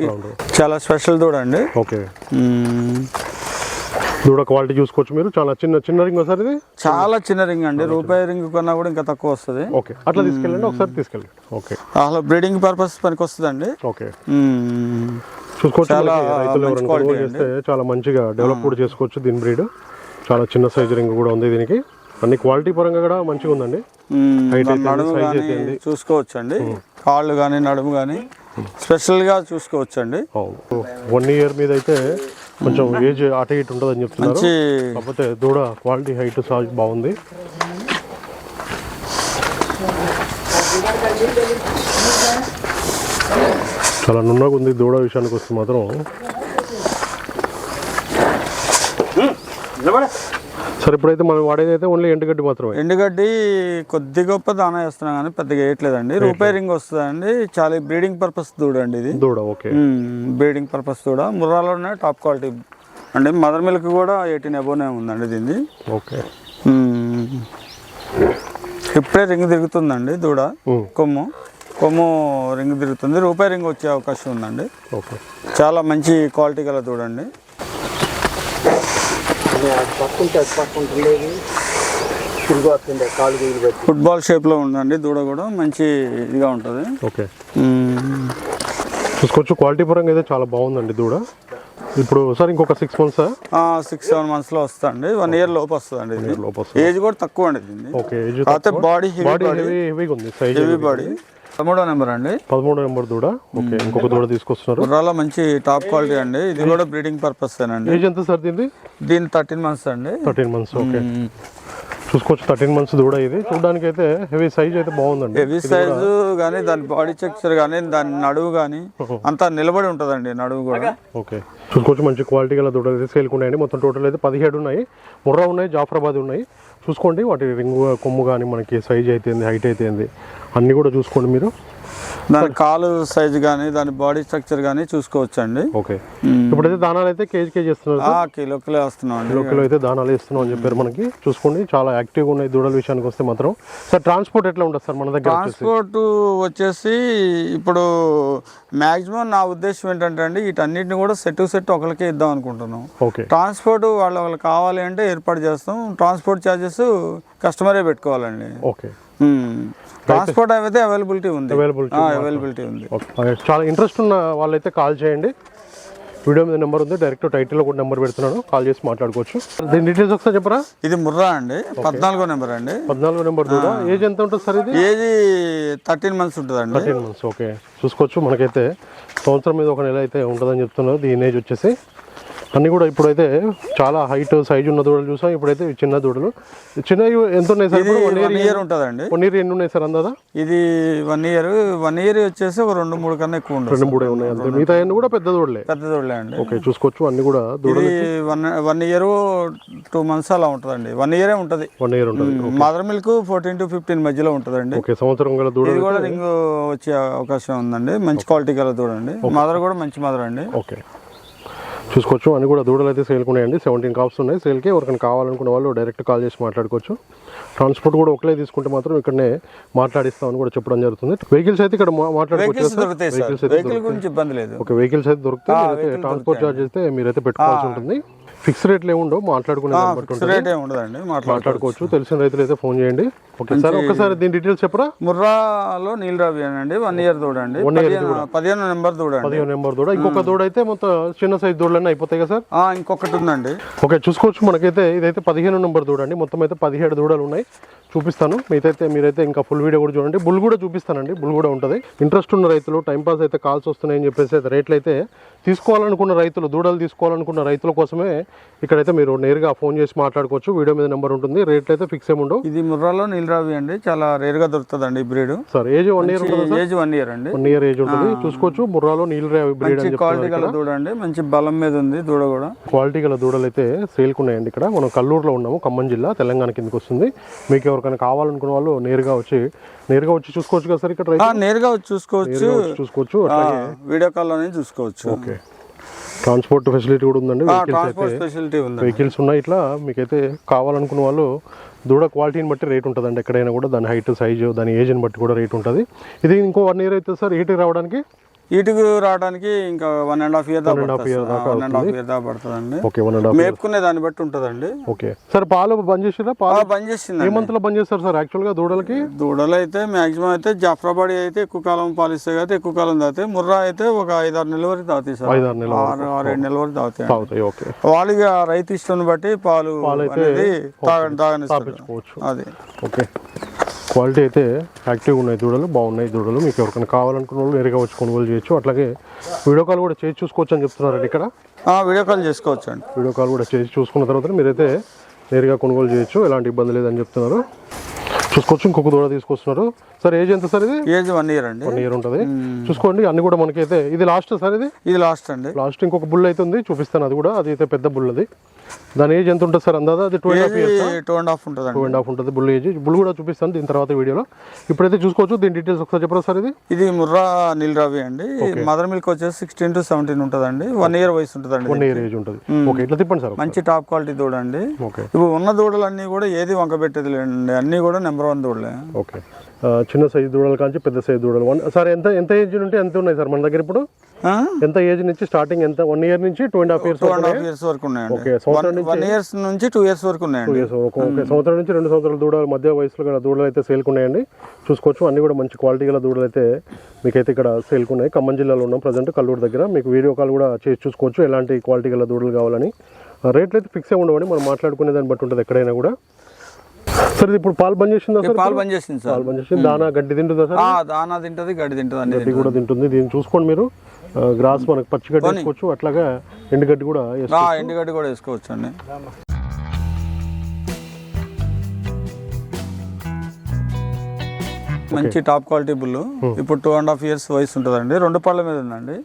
చాలా స్పెషల్ దూడ అండి. ఓకే, దూడ క్వాలిటీ చూసుకోవచ్చు మీరు. చాలా చిన్న రింగ్ సార్. ఇది చాలా చిన్న రింగ్ అండి. రూపాయి రింగ్ కన్నా కూడా ఇంకా తక్కువ వస్తుంది. ఓకే, అట్లా తీసుకెళ్ళండి. ఒకసారి తీసుకెళ్ళండి. ఓకే, అసలు బ్రీడింగ్ పర్పస్ పనికి వస్తుందండి. ఓకే, చూసుకోవచ్చు. చాలా మంచిగా డెవలప్ కూడా చేసుకోవచ్చు దీని బ్రీడ్. చాలా చిన్న సైజ్ రింగ్ కూడా ఉంది దీనికి. అన్ని క్వాలిటీ పరంగా కూడా మంచిగా ఉందండి. నడుము చూసుకోవచ్చు అండి. కాళ్ళు కానీ నడుము కానీ స్పెషల్ గా చూసుకోవచ్చు అండి. 1 year మీద అయితే కొంచెం ఏజ్ అటు ఇటు ఉంటుంది అని చెప్తున్నారు. కాకపోతే దూడ క్వాలిటీ, హైట్, సైజ్ బాగుంది. చాలా నున్నగా ఉంది దూడ విషయానికి వస్తే మాత్రం. సార్ ఇప్పుడైతే మనం వాడేది అయితే ఓన్లీ ఎండుగడ్డి మాత్రమే. ఎండుగడ్డి కొద్ది గొప్ప దానా వేస్తున్నాం కానీ పెద్దగా వేయట్లేదండి. రూపాయి రింగ్ వస్తుందండి. చాలా బ్రీడింగ్ పర్పస్ దూడండి ఇది. దూడ ఓకే, బ్రీడింగ్ పర్పస్ దూడ. ముర్రాలోనే టాప్ క్వాలిటీ అండి. మదర్ మిల్క్ కూడా 18 above ఉందండి దీన్ని. ఓకే, ఇప్పుడే రింగ్ తిరుగుతుందండి దూడ. కొమ్ము కొమ్ము రింగ్ తిరుగుతుంది, రూపాయి రింగ్ వచ్చే అవకాశం ఉందండి. ఓకే, చాలా మంచి క్వాలిటీ గల చూడండి. ఫుట్బాల్ షేప్లో ఉందండి దూడ కూడా, మంచి ఇదిగా ఉంటుంది. ఓకే, చూసుకోవచ్చు. క్వాలిటీ పరంగా అయితే చాలా బాగుందండి దూడ. ఇప్పుడు సార్ ఇంకొక 6 months 6-7 monthsలో వస్తుందండి. 1 year లోపు వస్తుందండి. ఏజ్ కూడా తక్కువ అండి దీన్ని. ఓకే, కాకపోతే బాడీ హెవీగా ఉంది, సైజ్ హెవీ బాడీ. 13వ నెంబర్ అండి. 13వ నెంబర్ దూడ. ఓకే, ఇంకొక దూడ తీసుకొస్తున్నారు. గుర్రాలో మంచి టాప్ క్వాలిటీ అండి. ఇది కూడా బ్రీడింగ్ పర్పస్ అండి. ఏజ్ ఎంత సార్ దీన్ని? 13 months అండి. 13 months. ఓకే, చూసుకోవచ్చు. 13 months దూడ ఇది. చూడడానికి అయితే హెవీ సైజ్ అయితే బాగుందండి. హెవీ సైజు కానీ దాని బాడీ స్ట్రక్చర్ కానీ దాని నడువు కానీ అంతా నిలబడి ఉంటుందండి నడువు కూడా. ఓకే, చూసుకోవచ్చు. మంచి క్వాలిటీ గల దూడలు అయితే సేల్కున్నాయండి. మొత్తం టోటల్ అయితే 17 ఉన్నాయి. ముర్రా ఉన్నాయి, జాఫరాబాద్ ఉన్నాయి. చూసుకోండి వాటి రింగు కొమ్ము కానీ మనకి సైజ్ అయితే హైట్ అయితే అన్నీ కూడా చూసుకోండి మీరు. దాని కాలు సైజు కానీ దాని బాడీ స్ట్రక్చర్ కానీ చూసుకోవచ్చు అండి. ఓకే, ఇప్పుడైతే దానాలు అయితే కేజీ వేస్తున్నారు. కిలో వేస్తున్నాం అండి. కిలో అయితే దానాలు వేస్తున్నాం అని చెప్పారు మనకి. చూసుకోండి చాలా యాక్టివ్గా ఉన్నాయి దూడల విషయానికి వస్తే మాత్రం. సార్ ట్రాన్స్పోర్ట్ ఎట్లా ఉంటుంది సార్ మన దగ్గర? ట్రాన్స్పోర్ట్ వచ్చేసి ఇప్పుడు మాక్సిమం నా ఉద్దేశం ఏంటంటే అండి, వీటన్నిటిని కూడా సెట్ ఒకరికే ఇద్దాం అనుకుంటున్నాం. ఓకే, ట్రాన్స్పోర్ట్ వాళ్ళు కావాలి అంటే ఏర్పాటు చేస్తాం. ట్రాన్స్పోర్ట్ ఛార్జెస్ కస్టమరే పెట్టుకోవాలండి. ఓకే, ట్రాన్స్పోర్ట్ అయితే అవైలబిలిటీ ఉంది. చాలా ఇంట్రెస్ట్ ఉన్న వాళ్ళైతే కాల్ చేయండి. వీడియో మీద నెంబర్ ఉంది, డైరెక్ట్ టైటిల్లో కూడా నెంబర్ పెడుతున్నాను, కాల్ చేసి మాట్లాడుకోవచ్చు. దీని డీటెయిల్స్ ఒకసారి చెప్పరా? ఇది ముర్రా అండి, 14వ నెంబర్ అండి. 14వ నెంబర్ దూడ. ఏజ్ ఎంత ఉంటుంది సార్ ఇది? ఏజ్ 13 months ఉంటుందండి. 13 months. ఓకే, చూసుకోవచ్చు. మనకైతే సంవత్సరం మీద 1 నెల అయితే ఉంటుందని చెప్తున్నారు. దీని ఏజ్ వచ్చేసి అన్నీ కూడా ఇప్పుడైతే చాలా హైట్ సైజ్ ఉన్న దూడలు చూసాం. ఇప్పుడైతే చిన్న దూడలు. చిన్నవి ఎంత ఉన్నాయి సార్? 1 year ఉంటుందండి. 1 year ఎన్ని ఉన్నాయి సార్ అందాదా? ఇది 1 year వచ్చేసి ఒక 2-3 కన్నా ఎక్కువ ఉంటుంది. 2-3 ఉన్నాయి అంతే. మిగతా అన్ని కూడా పెద్ద దూడలే అండి. ఓకే, చూసుకోవచ్చు. అన్ని కూడా దూడలు 1 year 2 months అలా ఉంటుందండి. 1 year ఉంటుంది. 1 year ఉంటుంది. మదర్ మిల్క్ 14 to 15 మధ్యలో ఉంటుందండి. ఓకే, సంవత్సరం గల దూడ. ఇది కూడా రింగ్ వచ్చే అవకాశం ఉందండి. మంచి క్వాలిటీ గల దూడండి. మదర్ కూడా మంచి మదర్ అండి. ఓకే, చూసుకోవచ్చు. అన్ని కూడా దూడలు అయితే సేల్కున్నాయండి. 17 కాప్స్ ఉన్నాయి సేల్కి. ఎవరికైనా కావాలనుకున్న వాళ్ళు డైరెక్ట్ కాల్ చేసి మాట్లాడుకోవచ్చు. ట్రాన్స్పోర్ట్ కూడా ఒకలే తీసుకుంటే మాత్రం ఇక్కడనే మాట్లాడిస్తామని కూడా చెప్పడం జరుగుతుంది. వెహికల్స్ అయితే ఇక్కడ మాట్లాడుకోవచ్చు. వెహికల్ గురించి ఇబ్బంది లేదు. ఓకే, వెహికల్స్ అయితే దొరుకుతాయి. ట్రాన్స్పోర్ట్ చార్జ్ అయితే మీరైతే పెట్టుకోవాల్సి ఉంటుంది. ఫిక్స్ రేట్లు ఏముండవు, మాట్లాడుకునే మాట్లాడుకోవచ్చు. తెలిసిన రైతులు అయితే ఫోన్ చేయండి. ఓకే సార్, ఒకసారి దీని డీటెయిల్స్ చెప్పరా? ముర్రాలో నీలరావి అండి. 1 year దూడండి. 15వ నెంబర్ దూడండి. 15వ నెంబర్ దూడ. ఇంకొక దూడ అయితే మొత్తం చిన్న సైజ్ దూడలన్నీ అయిపోతాయి కదా సార్? ఇంకొకటి ఉందండి. ఓకే, చూసుకోవచ్చు. మనకైతే ఇదైతే 15వ నెంబర్ దూడండి. మొత్తం అయితే 17 దూడలు ఉన్నాయి. చూపిస్తాను. మీరైతే ఇంకా ఫుల్ వీడియో కూడా చూడండి. బుల్ కూడా చూపిస్తానండి. బుల్ కూడా ఉంటుంది. ఇంట్రెస్ట్ ఉన్న రైతులు, టైంపాస్ అయితే కాల్స్ వస్తున్నాయని చెప్పేసి అయితే రేట్లు అయితే తీసుకోవాలనుకున్న రైతులు, దూడలు తీసుకోవాలనుకున్న రైతుల కోసమే ఇక్కడైతే మీరు నేరుగా ఫోన్ చేసి మాట్లాడుకోవచ్చు. వీడియో మీద నెంబర్ ఉంటుంది. రేట్లు అయితే ఫిక్స్ ఏమి ఉండవు. ఇది ముర్రాలో నీలరావి అండి. చాలా రేర్ గా దొరుకుతుంది అండి ఈ బ్రీడ్. సార్ ఏజ్ 1 year ఉంటుంది. ఏజ్ 1 year అండి. 1 year ఏజ్ ఉంటుంది. చూసుకోవచ్చు. ముర్రాలో నీలరావి బ్రీడ్ అని క్వాలిటీ గల దూడ అండి. మంచి బలం మీద ఉంది దూడ కూడా. క్వాలిటీ గల దూడలు అయితే సేల్కున్నాయండి. ఇక్కడ మనం కల్లూరులో ఉన్నాము, ఖమ్మం జిల్లా, తెలంగాణ కిందకి వస్తుంది. మీకు ఎవరికైనా కావాలనుకున్న వాళ్ళు నేరుగా వచ్చి చూసుకోవచ్చు కదా సార్? ఇక్కడ నేరుగా వచ్చి చూసుకోవచ్చు. వీడియో కాల్ లోనే చూసుకోవచ్చు. ఓకే, ట్రాన్స్పోర్ట్ ఫెసిలిటీ కూడా ఉందండి. వెహికల్స్ ఉన్నాయి. ఇట్లా మీకైతే కావాలనుకున్న వాళ్ళు దూడ క్వాలిటీని బట్టి రేట్ ఉంటుందండి. ఎక్కడైనా కూడా దాని హైట్, సైజు, దాని ఏజ్ని బట్టి కూడా రేట్ ఉంటుంది. ఇది ఇంకో 1 year అయితే సార్ ఈటికి రావడానికి ఇంకా 1.5 year దాకా పడుతుందండి. ఓకే, 1.5 మేపుకునే దాన్ని బట్టి ఉంటుందండి. ఓకే సార్, పాలు బంద్ చేసిరా? బంద్ చేసింది. ఏ మంత్ లో బంద్ చేస్తారు సార్ యాక్చువల్ గా దూడలకి? దూడలు అయితే మాక్సిమం అయితే జాఫ్రాబాడీ అయితే ఎక్కువ కాలం పాలిస్తాయి కదా, ఎక్కువ కాలం తాగుతాయి. ముర్రా అయితే ఒక 5-6 నెలల వరకు తాగుతాయి సార్. 5-6 నెలలు, 6-7 నెలల వరకు తాగుతాయి. ఓకే, వాళ్ళకి రైతు ఇష్టం బట్టి పాలు అనేది తాగనిస్తారు. అది ఓకే. క్వాలిటీ అయితే యాక్టివ్గా ఉన్నాయి దూడలు, బాగున్నాయి దూడలు. మీకు ఎవరికైనా కావాలనుకున్న వాళ్ళు నేరుగా వచ్చి కొనుగోలు చేయొచ్చు. అట్లాగే వీడియో కాల్ కూడా చేసి చూసుకోవచ్చు అని చెప్తున్నారండి ఇక్కడ. వీడియో కాల్ చేసుకోవచ్చు అండి. వీడియో కాల్ కూడా చేసి చూసుకున్న తర్వాత మీరైతే నేరుగా కొనుగోలు చేయొచ్చు. ఎలాంటి ఇబ్బంది లేదని చెప్తున్నారు. చూసుకోవచ్చు. ఇంకొక దూడ తీసుకొస్తున్నారు సార్. ఏజ్ ఎంత సార్ ఇది? ఏజ్ 1 year అండి. 1 year ఉంటుంది. చూసుకోండి. అన్ని కూడా మనకైతే ఇది లాస్ట్ సార్. ఇది లాస్ట్ అండి. లాస్ట్ ఇంకొక బుల్ అయితే ఉంది, చూపిస్తాను. అది కూడా, అది అయితే పెద్ద బుల్. అది దాని ఏజ్ ఎంత ఉంటుంది సార్ అందాదా? అది 2.5 years. 2.5 ఉంటుంది. 2.5 ఉంటుంది బుల్ ఏజ్. బుల్ కూడా చూపిస్తాను దీని తర్వాత వీడియోలో. ఇప్పుడైతే చూసుకోవచ్చు. దీని డీటెయిల్స్ ఒకసారి చెప్పరా సార్? ఇది ముర్రా నీలరావి అండి. మదర్ మిల్క్ వచ్చేసి 16 to 17 ఉంటుందండి. 1 year వయసు ఉంటుందండి. 1 year ఏజ్ ఉంటుంది. ఓకే, ఇట్లా తిప్పండి సార్. మంచి టాప్ క్వాలిటీ దూడ అండి. ఓకే, ఇప్పుడు ఉన్న దూడలు అన్ని కూడా ఏది వంక పెట్టేది లేదండి. అన్ని కూడా నెంబర్ నెంబర్ 1 దూడలే. ఓకే, చిన్న సైజు దూడలు కానీ పెద్ద సైజు దూడలు. సార్ ఎంత ఏజ్ నుండి ఎంత ఉన్నాయి సార్ మన దగ్గర ఇప్పుడు? ఎంత ఏజ్ నుంచి స్టార్టింగ్? ఎంత 1 ఇయర్ నుంచి 2.5 ఇయర్స్? 2.5 ఇయర్స్ వరకు ఉన్నాయండి. ఓకే, సంవత్సరం నుంచి 1 ఇయర్స్ నుంచి 2 ఇయర్స్ వరకు ఉన్నాయండి. 2 ఇయర్స్. ఓకే, సంవత్సరం నుంచి 2 సంవత్సరాల దూడలు మధ్య వయసులో గల దూడలు అయితే సేల్కి ఉన్నాయండి. చూసుకోవచ్చు, అన్ని కూడా మంచి క్వాలిటీ గల దూడలు అయితే మీకైతే ఇక్కడ సేల్కి ఉన్నాయి. ఖమ్మం జిల్లాలో ఉన్నాం ప్రజెంట్, కల్లూరు దగ్గర. మీకు వీడియో కాల్ కూడా చేసి చూసుకోవచ్చు ఎలాంటి క్వాలిటీ గల దూడలు కావాలని. రేట్లు అయితే ఫిక్స్ అయి ఉండవండి, మనం మాట్లాడుకునే దాన్ని బట్టి ఉంటుంది ఎక్కడైనా కూడా. సార్ ఇది ఇప్పుడు పాలు బంద్ చేసిందా సార్? పాలు బంద్ చేసింది సార్. పాలు బంద్ చేసింది. దానా గడ్డి తింటుందా సార్? దానా తింటది, గడ్డి తింటది, గడ్డి కూడా తింటుంది. దీన్ని చూసుకోండి మీరు. గ్రాస్ మనకు పచ్చి గడ్డి వేసుకోవచ్చు, అట్లాగా ఎండుగడ్డి కూడా ఎండుగడ్డి కూడా వేసుకోవచ్చు అండి. మంచి టాప్ క్వాలిటీ బుల్. ఇప్పుడు 2.5 ఇయర్స్ వయసు ఉంటుందండి. 2 పళ్ళ మీద ఉందండి.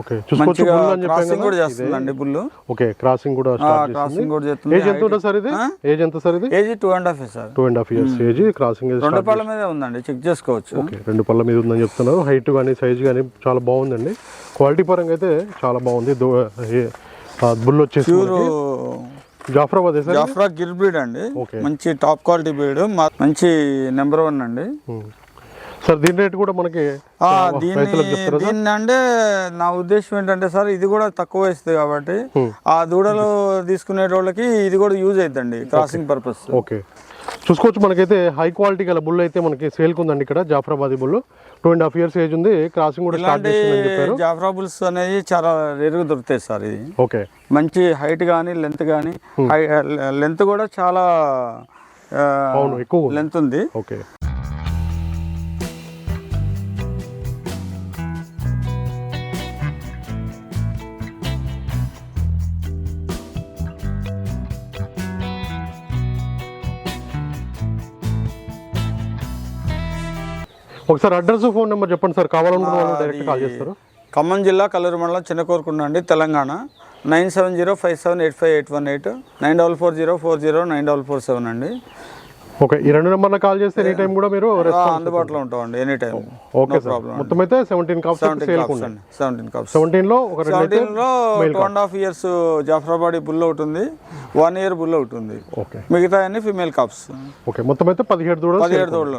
ఓకే, చూసుకోవచ్చు. క్రాసింగ్ కూడా చేస్తుందండి బుల్. ఓకే, క్రాసింగ్ కూడా క్రాసింగ్ కూడా చేస్తుంది. ఏజ్ ఎంత ఉంటుంది సార్ ఇది? ఏజ్ ఎంత సార్ ఇది? Age 2.5 sir. 2.5 years age. Crossing 2 పళ్ళ మీద ఉందండి, చెక్ చేసుకోవచ్చు. ఓకే, 2 పళ్ళ మీద ఉందని చెప్తున్నారు. హైట్ కానీ సైజ్ కానీ చాలా బాగుందండి. క్వాలిటీ పరంగా అయితే చాలా బాగుంది. బుల్ వచ్చేసి జాఫ్రాబాద్ జాఫ్రా గిర్ బ్రీడ్ అండి. మంచి టాప్ క్వాలిటీ బ్రీడ్, మంచి నెంబర్ 1 అండి. సార్ దీని రేట్ కూడా మనకి దీన్ని అంటే నా ఉద్దేశం ఏంటంటే సార్, ఇది కూడా తక్కువ వేస్తుంది కాబట్టి ఆ దూడలు తీసుకునే వాళ్ళకి ఇది కూడా యూజ్ అవుతుందండి క్రాసింగ్ పర్పస్. ఓకే, చూసుకోవచ్చు. మనకైతే హై క్వాలిటీ గల బుల్ అయితే మనకి సేల్కి ఉందండి ఇక్కడ. జాఫ్రాబాదీ బుల్ 2.5 ఇయర్స్ ఏజ్ ఉంది. క్రాసింగ్ కూడా స్టార్ట్ చేసిందని చెప్పారు. జాఫ్రా బుల్స్ అనేవి చాలా రేరుగా దొరుకుతాయి సార్. ఇది ఓకే, మంచి హైట్ కానీ లెంత్ కానీ, లెంత్ కూడా చాలా ఎక్కువ లెంత్ ఉంది. ఓకే, ఒకసారి అడ్రస్ ఫోన్ నెంబర్ చెప్పండి సార్, కావాలనుకున్న వాళ్ళు డైరెక్ట్ కాల్ చేస్తారు. ఖమ్మం జిల్లా కల్లూరు మండలం చిన్నకోరుకుండ అండి, తెలంగాణ. 9705785818 9440409447 అండి. ఓకే, ఈ 2 నెంబర్ల కాల్ చేస్తే ఎనీ టైం కూడా మీరు అందుబాటులో ఉంటామండి, ఎనీ టైం. ఓకే సార్, మొత్తం అయితే 17 కాప్స్ 17 లో ఒక 2.5 ఇయర్స్ జాఫ్రాబాడీ బుల్ ఒకటి ఉంది, 1 ఇయర్ బుల్ ఒకటి ఉంది. ఓకే, మిగతా అన్ని ఫీమేల్ కాప్స్. ఓకే, మొత్తం అయితే 17 దూడలు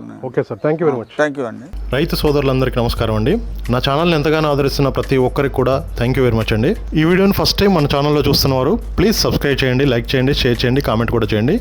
ఉన్నాయి. Okay sir, thank you very much. Thank you అండి. రైతు సోదరులందరికీ నమస్కారం అండి. నా ఛానల్ని ఎంతగానో ఆదరిస్తున్న ప్రతి ఒక్కరికి కూడా థ్యాంక్ యూ వెరీ మచ్ అండి. ఈ వీడియోని ఫస్ట్ టైం మన ఛానల్లో చూస్తున్నవారు ప్లీజ్ సబ్స్క్రైబ్ చేయండి, లైక్ చేయండి, షేర్ చేయండి, కామెంట్ కూడా చేయండి.